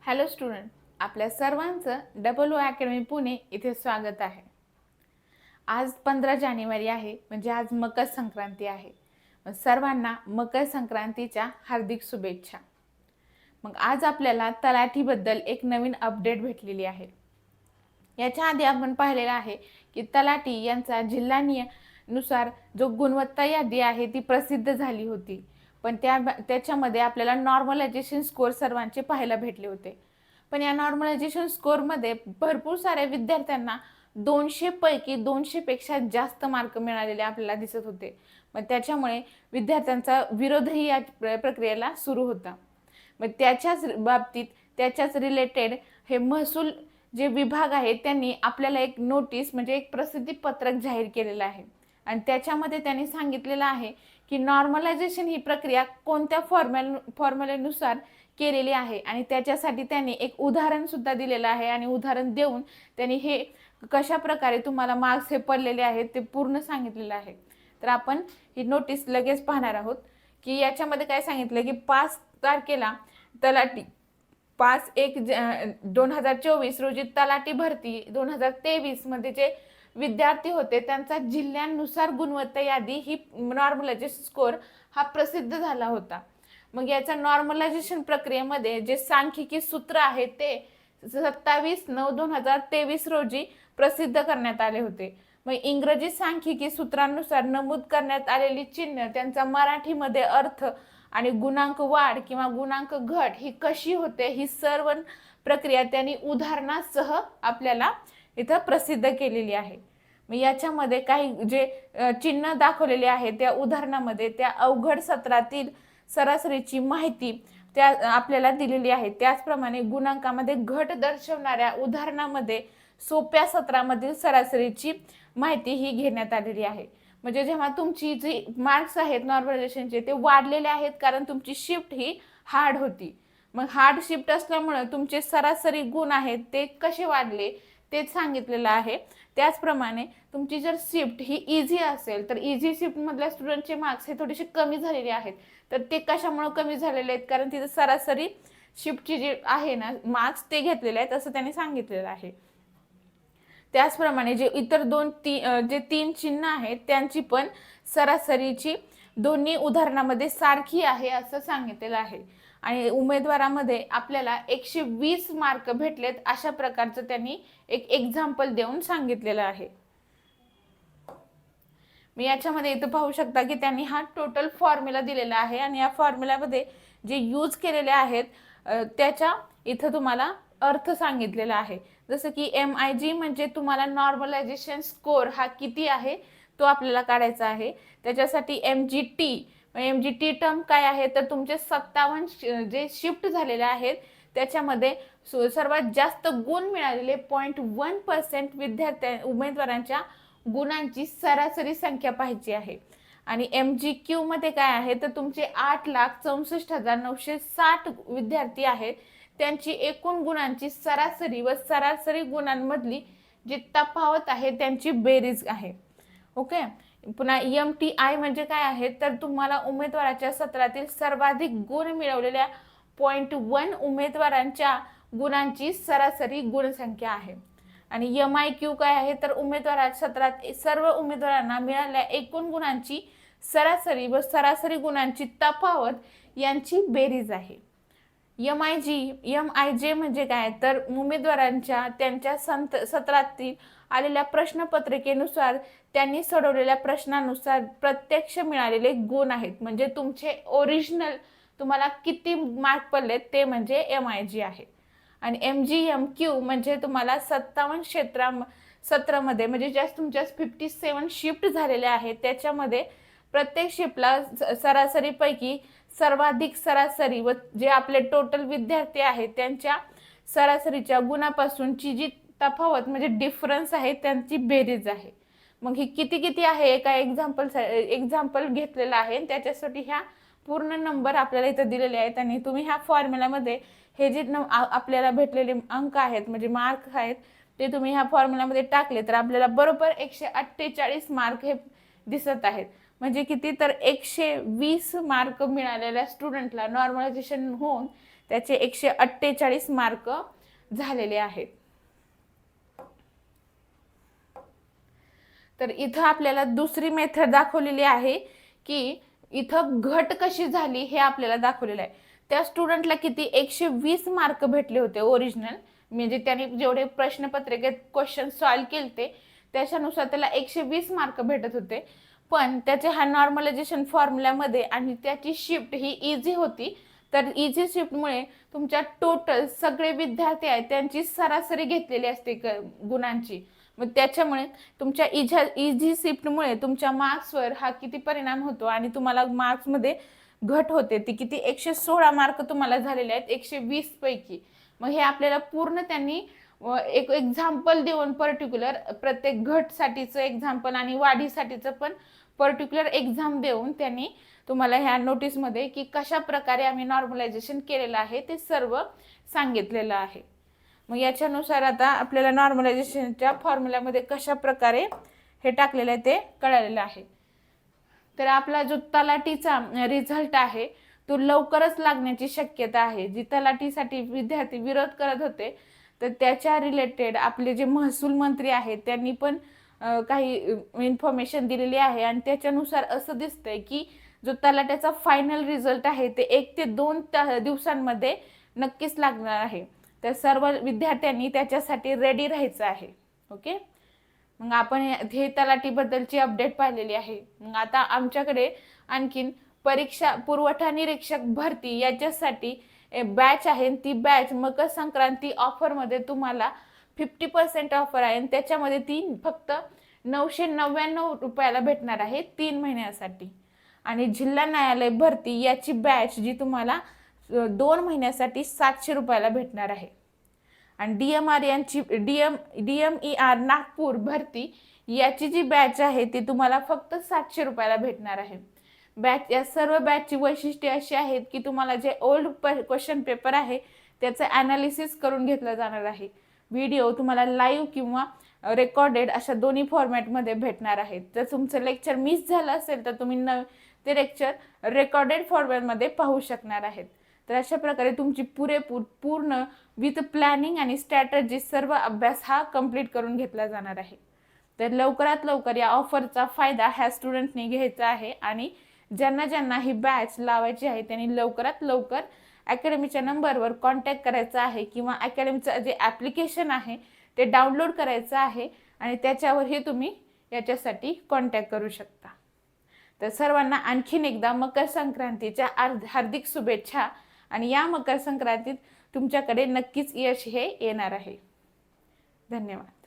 Hello student, आपल्या सर्वांचं double O academy Pune इथे स्वागत आहे। आज 15 जानेवारी आहे, म्हणजे आज मकर संक्रांती आहे। सर्वांना मकर संक्रांतीच्या हार्दिक शुभेच्छा। मग आज आपल्याला तलाठीबद्दल एक नवीन अपडेट भेटलेली आहे। याच्या आधी आपण पाहिलेलं आहे की तलाठी यांचा जिल्हानुसार जो गुणवत्ता यादी आहे ती प्रसिद्ध झाली होती, पण त्याच्यामध्ये आपल्याला नॉर्मलायझेशन स्कोर सर्वांचे पाहायला भेटले होते। पण या नॉर्मलायझेशन स्कोरमध्ये भरपूर साऱ्या विद्यार्थ्यांना 200 पैकी 200 पेक्षा जास्त मार्क मिळालेले आपल्याला दिसत होते। मग त्याच्यामुळे विद्यार्थ्यांचा विरोधही या प्रक्रियेला सुरू होता। मग त्याच्याच बाबतीत त्याच्याच रिलेटेड हे महसूल जे विभाग आहे त्यांनी आपल्याला एक नोटीस म्हणजे एक प्रसिद्धी पत्रक जाहीर केलेलं आहे, आणि त्याच्यामध्ये त्यांनी सांगितलेलं आहे की नॉर्मलायझेशन ही प्रक्रिया कोणत्या फॉर्म्युल्यानुसार केलेली आहे, आणि त्याच्यासाठी त्यांनी एक उदाहरण सुद्धा दिलेलं आहे, आणि उदाहरण देऊन त्यांनी हे कशा प्रकारे तुम्हाला मार्क्स हे पडलेले आहेत ते पूर्ण सांगितलेलं आहे। तर आपण ही नोटीस लगेच पाहणार आहोत की याच्यामध्ये काय सांगितलं की 5 तारखेला तलाठी 5/1/2024 रोजी तलाठी भरती 2023 मध्ये जे विद्यार्थी होते त्यांचा जिल्ह्यांनुसार गुणवत्ता यादी ही नॉर्मलायझेशन स्कोर हा प्रसिद्ध झाला होता। मग याचा नॉर्मलायझेशन प्रक्रियेमध्ये जे सांख्यिकी सूत्र आहे ते 27/9/2023 रोजी प्रसिद्ध करण्यात आले होते। मग इंग्रजी सांख्यिकी सूत्रांनुसार नमूद करण्यात आलेली चिन्ह त्यांचा मराठीमध्ये अर्थ आणि गुणांक वाढ किंवा गुणांक घट ही कशी होते ही सर्व प्रक्रिया त्यांनी उदाहरणासह आपल्याला इथं प्रसिद्ध केलेली आहे। मग याच्यामध्ये काही जे चिन्ह दाखवलेले आहे त्या उदाहरणामध्ये त्या अवघड सत्रातील सरासरीची माहिती त्या आपल्याला दिलेली आहे। त्याचप्रमाणे गुणांकामध्ये घट दर्शवणाऱ्या उदाहरणामध्ये सोप्या सत्रामधील सरासरीची माहिती ही घेण्यात आलेली आहे। म्हणजे जेव्हा तुमची जी मार्क्स आहेत नॉर्मलायझेशनचे ते वाढलेले आहेत, कारण तुमची शिफ्ट ही हार्ड होती। मग हार्ड शिफ्ट असल्यामुळे तुमचे सरासरी गुण आहेत ते कसे वाढले तेच सांगितलेलं आहे। त्याचप्रमाणे तुमची जर शिफ्ट ही इझी असेल तर इझी शिफ्ट मधल्या स्टुडंटचे मार्क्स हे थोडेसे कमी झालेले आहेत। तर ते कशामुळे कमी झालेले आहेत, कारण तिथे सरासरी शिफ्टची जी आहे ना मार्क्स ते घेतलेले आहेत असं त्यांनी सांगितलेलं आहे। त्याचप्रमाणे जे इतर जे 3 चिन्ह आहेत त्यांची पण सरासरीची दोन्ही उदाहरणामध्ये सारखी आहे असं सांगितलेलं आहे, आणि उमेदवारामध्ये आपल्याला 120 मार्क भेटलेत अशा प्रकारचं त्यांनी एक एक्झाम्पल देऊन सांगितलेलं आहे। मी याच्यामध्ये इथं पाहू शकता की त्यांनी हा टोटल फॉर्म्युला दिलेला आहे, आणि या फॉर्म्युल्यामध्ये जे यूज केलेले आहेत त्याच्या इथं तुम्हाला अर्थ सांगितलेला आहे। जसं की MIG म्हणजे तुम्हाला नॉर्मलायझेशन स्कोर हा किती आहे तो आपल्याला काढायचा आहे। त्याच्यासाठी MGT टर्म काय आहे तर तुमचे 57 जे शिफ्ट झालेले आहेत त्याच्यामध्ये सर्वात जास्त गुण मिळालेले 0.1% उमेदवारांच्या गुणांची सरासरी संख्या पाहिजे आहे। आणि MGQ मध्ये काय आहे तर तुमचे 8,64,960 विद्यार्थी आहेत त्यांची एकूण गुणांची सरासरी व सरासरी गुणांमधली जी तफावत आहे त्यांची बेरीज आहे। ओके, पुन्हा MTI म्हणजे काय आहे तर तुम्हाला उमेदवाराच्या सत्रातील सर्वाधिक गुण मिळवलेल्या 0.1 उमेदवारांच्या गुणांची सरासरी गुणसंख्या आहे। आणि MIQ काय आहे तर उमेदवाराच्या सत्रात सर्व उमेदवारांना मिळालेल्या एकूण गुणांची सरासरी व सरासरी गुणांची तफावत यांची बेरीज आहे। MIJ म्हणजे काय तर उमेदवारांच्या त्यांच्या सत्रातील आलेल्या प्रश्नपत्रिकेनुसार त्यांनी सोडवलेल्या प्रश्नानुसार प्रत्यक्ष मिळालेले गुण आहेत, म्हणजे तुमचे ओरिजिनल तुम्हाला किती मार्क पडले ते म्हणजे MIG आहे। आणि MGMQ म्हणजे तुम्हाला 57 सत्रामध्ये म्हणजे जास्त तुमच्या 57 शिफ्ट झालेल्या आहेत त्याच्यामध्ये प्रत्येक शिफ्टला सरासरीपैकी सर्वाधिक सरासरी व जे आपले टोटल विद्यार्थी आहेत त्यांच्या सरासरीच्या गुणापासूनची जी तफावत म्हणजे डिफरन्स आहे त्यांची बेरीज आहे। मग ही किती आहे एका एक्झाम्पल घेतलेला आहे, त्याच्यासाठी ह्या पूर्ण नंबर आपल्याला इथे दिलेले आहेत, आणि तुम्ही ह्या फॉर्म्युल्यामध्ये हे जे आपल्याला भेटलेले अंक आहेत म्हणजे मार्क आहेत ते तुम्ही ह्या फॉर्म्युल्यामध्ये टाकले तर आपल्याला बरोबर 148 मार्क हे दिसत आहेत। म्हणजे किती तर 120 मार्क मिळालेल्या स्टुडंटला नॉर्मलायझेशन होऊन त्याचे 148 मार्क झालेले आहेत. तर इथं आपल्याला दुसरी मेथड दाखवलेली आहे की इथं घट कशी झाली हे आपल्याला दाखवलेलं आहे. त्या स्टुडंटला किती 120 मार्क भेटले होते ओरिजिनल, म्हणजे त्याने जेवढे प्रश्नपत्रिकेत क्वेश्चन सॉल्व केलते त्याच्यानुसार त्याला 120 मार्क भेटत होते. पण त्याचे हा नॉर्मलायझेशन फॉर्म्युल्यामध्ये आणि त्याची शिफ्ट ही इझी होती. तर इझी शिफ्टमुळे तुमच्या टोटल सगळे विद्यार्थी आहेत त्यांची सरासरी घेतलेली असते गुणांची. मग त्याच्यामुळे तुमच्या इझी शिफ्टमुळे तुमच्या मार्क्सवर हा किती परिणाम होतो आणि तुम्हाला मार्क्समध्ये घट होते. ती किती 116 मार्क तुम्हाला झालेले आहेत 120 पैकी. मग हे आपल्याला पूर्ण त्यांनी एक एक्झाम्पल देऊन पर्टिक्युलर प्रत्येक घटसाठीचं एक्झाम्पल आणि वाढीसाठीचं पण पर्टिक्युलर एक्झाम देऊन त्यांनी तुम्हाला ह्या नोटीसमध्ये की कशा प्रकारे आम्ही नॉर्मलायझेशन केलेलं आहे ते सर्व सांगितलेलं आहे. मग याच्यानुसार आता आपल्याला नॉर्मलायझेशनच्या फॉर्म्युल्यामध्ये कशा प्रकारे हे टाकलेलं आहे ते कळालेलं आहे. तर आपला जो तलाठीचा रिझल्ट आहे तो लवकरच लागण्याची शक्यता आहे. जी तलाठीसाठी विद्यार्थी विरोध करत होते तर त्याच्या रिलेटेड आपले जे महसूल मंत्री आहेत त्यांनी पण काही इन्फॉर्मेशन दिलेली आहे आणि त्याच्यानुसार असं दिसतंय की जो तलाट्याचा फायनल रिझल्ट आहे ते 1 ते 2 दिवसांमध्ये नक्कीच लागणार आहे. तर सर्व विद्यार्थ्यांनी त्याच्यासाठी रेडी राहायचं आहे. ओके, मग आपण हे तलाठीबद्दलची अपडेट पाहिलेली आहे. मग आता आमच्याकडे आणखीन परीक्षा पुरवठा निरीक्षक भरती याच्यासाठी बॅच आहे. ती बॅच मकर संक्रांती ऑफरमध्ये तुम्हाला 50% ऑफर आहे आणि त्याच्यामध्ये ती फक्त 999 रुपयाला भेटणार आहे 3 महिन्यासाठी. आणि जिल्हा न्यायालय भरती याची बॅच जी तुम्हाला 2 महिन्यासाठी 700 रुपयाला भेटणार आहे. आणि DMR यांची DMER नागपूर भरती याची जी बॅच आहे ती तुम्हाला फक्त 700 रुपयाला भेटणार आहे. बॅच या सर्व बॅचची वैशिष्ट्ये अशी आहेत की तुम्हाला जे ओल्ड क्वेश्चन पेपर आहे त्याचं ॲनालिसिस करून घेतलं जाणार आहे. व्हिडिओ तुम्हाला लाईव्ह किंवा रेकॉर्डेड अशा दोन्ही फॉर्मॅटमध्ये भेटणार आहेत. जर तुमचं लेक्चर मिस झालं असेल तर तुम्ही ते लेक्चर रेकॉर्डेड फॉर्मॅटमध्ये पाहू शकणार आहेत. तर अशा प्रकारे तुमची पूर्ण विथ प्लॅनिंग आणि स्ट्रॅटजी सर्व अभ्यास हा कंप्लीट करून घेतला जाणार आहे. तर लवकरात लवकर या ऑफरचा फायदा ह्या स्टुडंटनी घ्यायचा आहे आणि ज्यांना ही बॅच लावायची आहे त्यांनी लवकरात लवकर अकॅडमीच्या नंबरवर कॉन्टॅक्ट करायचा आहे किंवा अकॅडमीचं जे ॲप्लिकेशन आहे ते डाउनलोड करायचं आहे आणि त्याच्यावरही तुम्ही याच्यासाठी कॉन्टॅक्ट करू शकता. तर सर्वांना आणखीन एकदा मकर संक्रांतीच्या हार्दिक शुभेच्छा आणि या मकर संक्रांतीत तुमच्याकडे नक्कीच यश हे येणार आहे. धन्यवाद.